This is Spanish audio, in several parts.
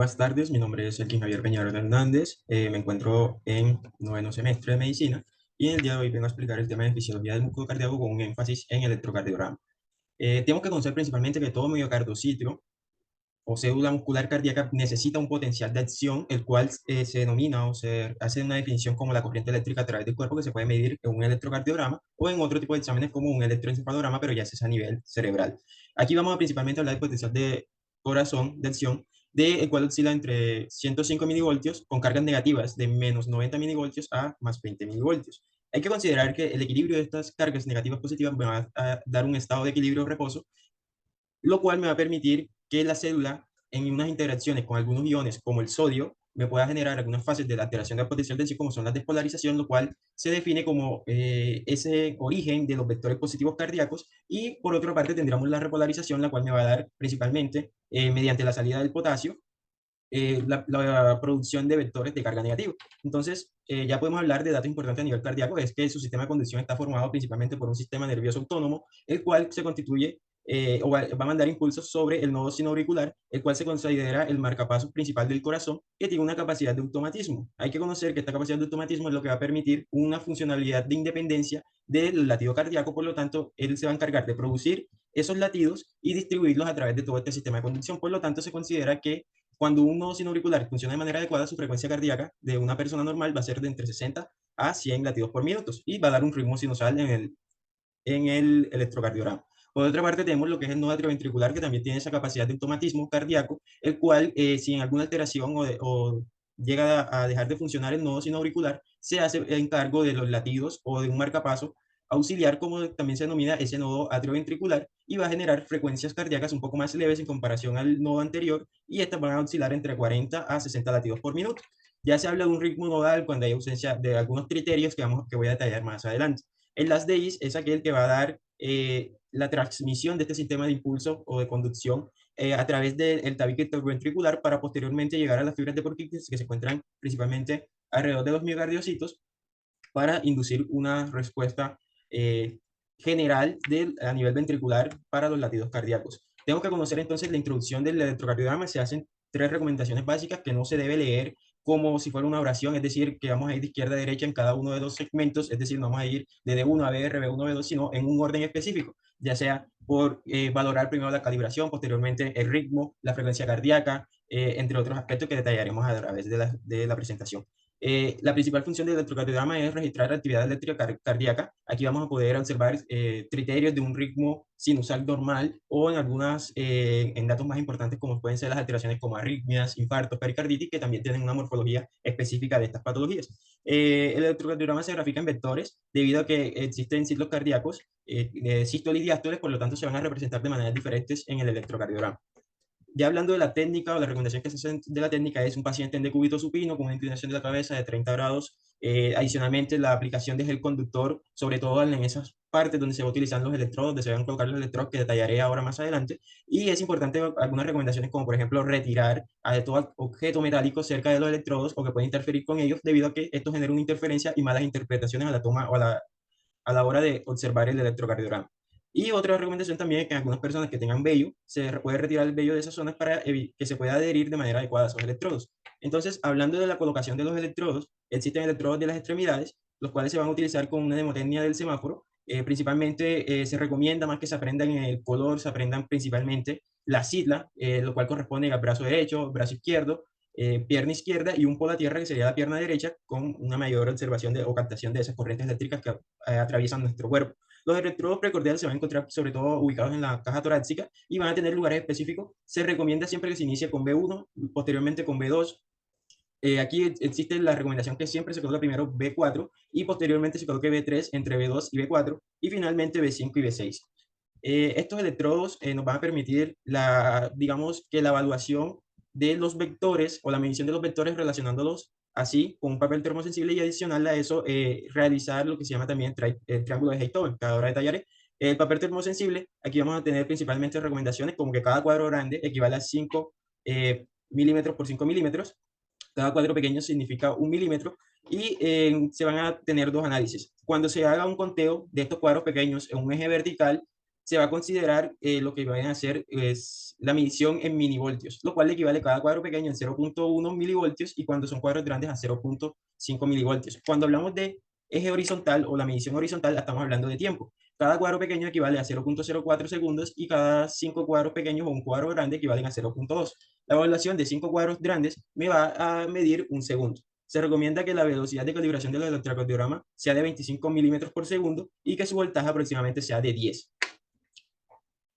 Buenas tardes, mi nombre es Elkin Javier Peñarol Hernández, me encuentro en noveno semestre de medicina y en el día de hoy vengo a explicar el tema de fisiología del músculo cardíaco con un énfasis en electrocardiograma. Tenemos que conocer principalmente que todo miocardiocitio o célula muscular cardíaca necesita un potencial de acción, el cual se denomina o se hace una definición como la corriente eléctrica a través del cuerpo que se puede medir en un electrocardiograma o en otro tipo de exámenes como un electroencefalograma, pero ya es a nivel cerebral. Aquí vamos a principalmente hablar del potencial de corazón, de acción, el cual oscila entre 105 milivoltios con cargas negativas de menos 90 milivoltios a más 20 milivoltios. Hay que considerar que el equilibrio de estas cargas negativas positivas va a dar un estado de equilibrio reposo, lo cual me va a permitir que la célula, en unas interacciones con algunos iones como el sodio, me pueda generar algunas fases de la alteración del potencial de sí, como son las despolarización, lo cual se define como ese origen de los vectores positivos cardíacos, y por otra parte tendríamos la repolarización, la cual me va a dar principalmente mediante la salida del potasio la producción de vectores de carga negativa. Entonces, ya podemos hablar de datos importantes a nivel cardíaco, es que su sistema de conducción está formado principalmente por un sistema nervioso autónomo, el cual se constituye o va a mandar impulsos sobre el nodo sinoauricular, el cual se considera el marcapasos principal del corazón, que tiene una capacidad de automatismo. Hay que conocer que esta capacidad de automatismo es lo que va a permitir una funcionalidad de independencia del latido cardíaco, por lo tanto, él se va a encargar de producir esos latidos y distribuirlos a través de todo este sistema de conducción. Por lo tanto, se considera que cuando un nodo sinoauricular funciona de manera adecuada, su frecuencia cardíaca de una persona normal va a ser de entre 60 a 100 latidos por minuto y va a dar un ritmo sinusal en el electrocardiograma. Por otra parte, tenemos lo que es el nodo atrioventricular, que también tiene esa capacidad de automatismo cardíaco, el cual, si en alguna alteración o llega a dejar de funcionar el nodo sinoauricular, se hace encargo de los latidos o de un marcapaso auxiliar, como también se denomina ese nodo atrioventricular, y va a generar frecuencias cardíacas un poco más leves en comparación al nodo anterior, y estas van a oscilar entre 40 a 60 latidos por minuto. Ya se habla de un ritmo nodal cuando hay ausencia de algunos criterios que voy a detallar más adelante. El last days es aquel que va a dar la transmisión de este sistema de impulso o de conducción a través del tabique ventricular para posteriormente llegar a las fibras de Purkinje que se encuentran principalmente alrededor de los miocardiocitos para inducir una respuesta eh, general a nivel ventricular para los latidos cardíacos. Tengo que conocer entonces la introducción del electrocardiograma. Se hacen tres recomendaciones básicas que no se debe leer como si fuera una oración, es decir, que vamos a ir de izquierda a derecha en cada uno de los segmentos, es decir, no vamos a ir de D1 a BR, B1 a B2, sino en un orden específico, ya sea por valorar primero la calibración, posteriormente el ritmo, la frecuencia cardíaca, entre otros aspectos que detallaremos a través de la presentación. La principal función del electrocardiograma es registrar la actividad eléctrica cardíaca. Aquí vamos a poder observar criterios de un ritmo sinusal normal o en datos más importantes como pueden ser las alteraciones como arritmias, infartos, pericarditis, que también tienen una morfología específica de estas patologías. El electrocardiograma se grafica en vectores debido a que existen ciclos cardíacos, sístoles y diástoles, por lo tanto se van a representar de maneras diferentes en el electrocardiograma. Ya hablando de la técnica o la recomendación que se hace de la técnica es un paciente en decúbito supino con una inclinación de la cabeza de 30 grados. Adicionalmente, la aplicación de gel conductor, sobre todo en esas partes donde se va a utilizar los electrodos, donde se van a colocar los electrodos, que detallaré ahora más adelante. Y es importante algunas recomendaciones como, por ejemplo, retirar a todo objeto metálico cerca de los electrodos o que puede interferir con ellos, debido a que esto genera una interferencia y malas interpretaciones a la toma o a la hora de observar el electrocardiograma. Y otra recomendación también es que en algunas personas que tengan vello, se puede retirar el vello de esas zonas para que se pueda adherir de manera adecuada a esos electrodos. Entonces, hablando de la colocación de los electrodos, existen electrodos de las extremidades, los cuales se van a utilizar con una mnemotecnia del semáforo. Principalmente se recomienda más que se aprendan en el color, se aprendan principalmente la sigla, lo cual corresponde al brazo derecho, brazo izquierdo, pierna izquierda y un polo a tierra que sería la pierna derecha, con una mayor observación o captación de esas corrientes eléctricas que atraviesan nuestro cuerpo. Los electrodos precordiales se van a encontrar sobre todo ubicados en la caja torácica y van a tener lugares específicos. Se recomienda siempre que se inicie con B1, posteriormente con B2. Aquí existe la recomendación que siempre se coloca primero B4 y posteriormente se coloque B3 entre B2 y B4 y finalmente B5 y B6. Estos electrodos nos van a permitir digamos que la evaluación de los vectores o la medición de los vectores relacionándolos así con un papel termosensible, y adicional a eso realizar lo que se llama también el triángulo de Heisenberg, que ahora detallaré. El papel termosensible, aquí vamos a tener principalmente recomendaciones como que cada cuadro grande equivale a 5 milímetros por 5 milímetros, cada cuadro pequeño significa 1 milímetro, y se van a tener dos análisis. Cuando se haga un conteo de estos cuadros pequeños en un eje vertical, se va a considerar lo que vayan a hacer es la medición en milivoltios, lo cual le equivale a cada cuadro pequeño en 0.1 milivoltios y cuando son cuadros grandes a 0.5 milivoltios. Cuando hablamos de eje horizontal o la medición horizontal, estamos hablando de tiempo. Cada cuadro pequeño equivale a 0.04 segundos y cada 5 cuadros pequeños o un cuadro grande equivalen a 0.2. La evaluación de 5 cuadros grandes me va a medir un segundo. Se recomienda que la velocidad de calibración del electrocardiograma sea de 25 milímetros por segundo y que su voltaje aproximadamente sea de 10.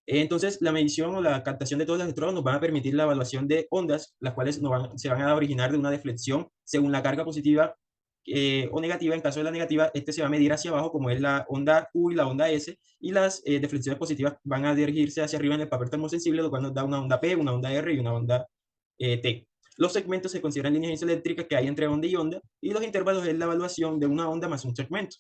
Entonces, la medición o la captación de todos los electrodos nos van a permitir la evaluación de ondas, las cuales se van a originar de una deflexión según la carga positiva o negativa. En caso de la negativa, este se va a medir hacia abajo, como es la onda U y la onda S, y las deflexiones positivas van a dirigirse hacia arriba en el papel termosensible, lo cual nos da una onda P, una onda R y una onda T. Los segmentos se consideran líneas isoeléctricas que hay entre onda y los intervalos es la evaluación de una onda más un segmento.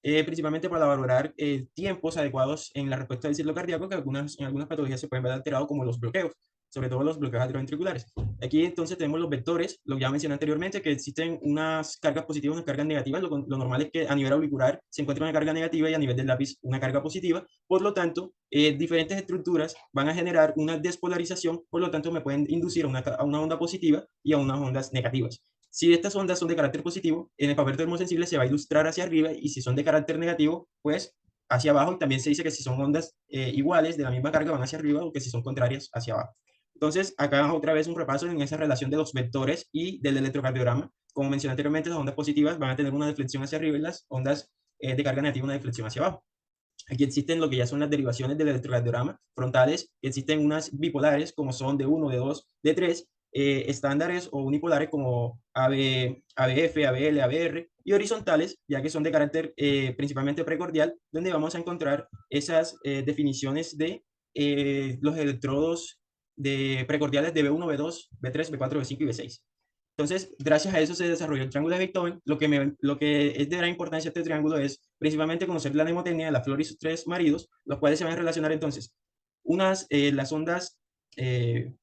Principalmente para valorar tiempos adecuados en la respuesta del ciclo cardíaco, que en algunas patologías se pueden ver alterados como los bloqueos, sobre todo los bloqueos atrioventriculares. Aquí entonces tenemos los vectores, lo que ya mencioné anteriormente, que existen unas cargas positivas y unas cargas negativas. Lo normal es que a nivel auricular se encuentre una carga negativa y a nivel del lápiz una carga positiva. Por lo tanto, diferentes estructuras van a generar una despolarización, por lo tanto me pueden inducir a una onda positiva y a unas ondas negativas. Si estas ondas son de carácter positivo, en el papel termosensible se va a ilustrar hacia arriba y si son de carácter negativo, pues hacia abajo. Y también se dice que si son ondas iguales de la misma carga van hacia arriba o que si son contrarias hacia abajo. Entonces, acá otra vez un repaso en esa relación de los vectores y del electrocardiograma. Como mencioné anteriormente, las ondas positivas van a tener una deflexión hacia arriba y las ondas de carga negativa una deflexión hacia abajo. Aquí existen lo que ya son las derivaciones del electrocardiograma frontales, existen unas bipolares como son de 1, de 2, de 3, estándares o unipolares como ABF, ABL, ABR, y horizontales, ya que son de carácter principalmente precordial, donde vamos a encontrar esas definiciones de los electrodos precordiales de B1, B2, B3, B4, B5 y B6. Entonces, gracias a eso se desarrolló el triángulo de Beethoven. Lo que es de gran importancia este triángulo es principalmente conocer la mnemotecnia de la flor y sus tres maridos, los cuales se van a relacionar entonces las ondas eh,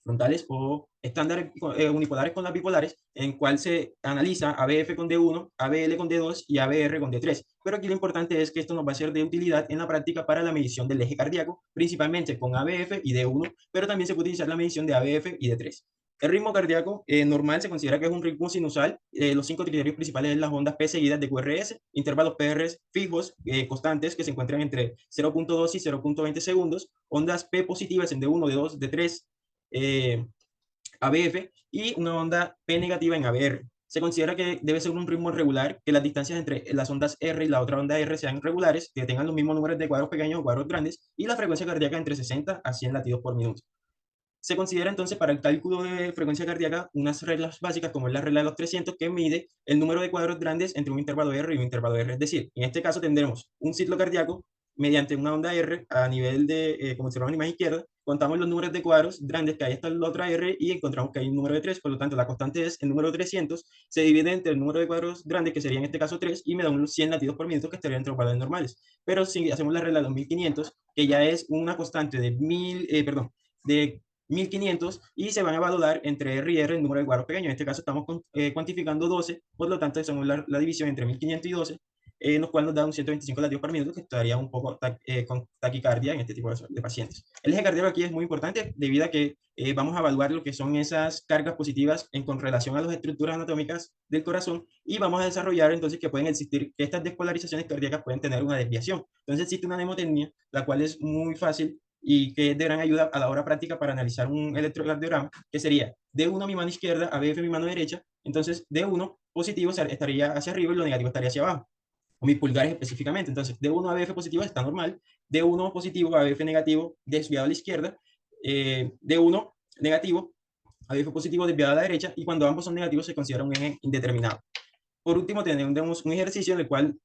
frontales o estándares unipolares con las bipolares, en cual se analiza ABF con D1, ABL con D2 y ABR con D3. Pero aquí lo importante es que esto nos va a ser de utilidad en la práctica para la medición del eje cardíaco, principalmente con ABF y D1, pero también se puede utilizar la medición de ABF y D3. El ritmo cardíaco normal se considera que es un ritmo sinusal. Los 5 criterios principales son las ondas P seguidas de QRS, intervalos PR fijos, constantes, que se encuentran entre 0.2 y 0.20 segundos, ondas P positivas en D1, D2, D3, ABF y una onda P negativa en ABR. Se considera que debe ser un ritmo regular, que las distancias entre las ondas R y la otra onda R sean regulares, que tengan los mismos números de cuadros pequeños o cuadros grandes, y la frecuencia cardíaca entre 60 a 100 latidos por minuto. Se considera entonces para el cálculo de frecuencia cardíaca unas reglas básicas como es la regla de los 300 que mide el número de cuadros grandes entre un intervalo R y un intervalo R. Es decir, en este caso tendremos un ciclo cardíaco mediante una onda R a nivel de, como observamos en la imagen izquierda, contamos los números de cuadros grandes que hay hasta la otra R y encontramos que hay un número de 3, por lo tanto la constante es el número 300, se divide entre el número de cuadros grandes, que sería en este caso 3, y me da unos 100 latidos por minuto que estaría entre los valores normales. Pero si hacemos la regla de los 1500, que ya es una constante de 1500 y se van a evaluar entre R y R el número de cuadros pequeños. En este caso estamos cuantificando 12, por lo tanto hacemos la división entre 1500 y 12, lo cual nos da un 125 latidos por minuto, que estaría un poco con taquicardia en este tipo de pacientes. El eje cardíaco aquí es muy importante debido a que vamos a evaluar lo que son esas cargas positivas con relación a las estructuras anatómicas del corazón y vamos a desarrollar entonces que pueden existir, que estas despolarizaciones cardíacas pueden tener una desviación. Entonces existe una mnemotecnia, la cual es muy fácil y que es de gran ayuda a la hora práctica para analizar un electrocardiograma, que sería D1 mi mano izquierda, ABF mi mano derecha, entonces D1 positivo estaría hacia arriba y lo negativo estaría hacia abajo, o mis pulgares específicamente. Entonces D1 ABF positivo está normal, D1 positivo ABF negativo desviado a la izquierda, D1 negativo ABF positivo desviado a la derecha, y cuando ambos son negativos se considera un eje indeterminado. Por último, tenemos un ejercicio en el cual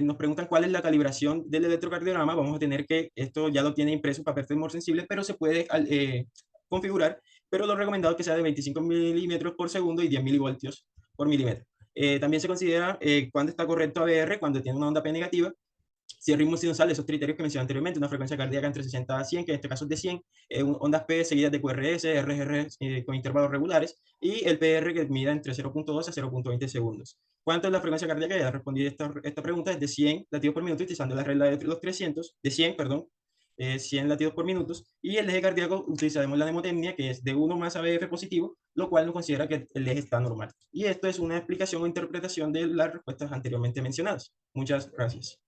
nos preguntan cuál es la calibración del electrocardiograma. Vamos a tener que, esto ya lo tiene impreso en papel termosensible, pero se puede configurar, pero lo recomendado es que sea de 25 milímetros por segundo y 10 milivoltios por milímetro. También se considera cuando está correcto ABR, cuando tiene una onda P negativa, Si el ritmo sinusal de esos criterios que mencioné anteriormente, una frecuencia cardíaca entre 60 a 100, que en este caso es de 100, ondas P seguidas de QRS, RR con intervalos regulares, y el PR que mida entre 0.2 a 0.20 segundos. ¿Cuánto es la frecuencia cardíaca? Ya respondí esta pregunta, es de 100 latidos por minuto, utilizando la regla de los 300, de 100, perdón, 100 latidos por minuto, y el eje cardíaco utilizaremos la mnemotecnia, que es de 1 más ABF positivo, lo cual nos considera que el eje está normal. Y esto es una explicación o interpretación de las respuestas anteriormente mencionadas. Muchas gracias.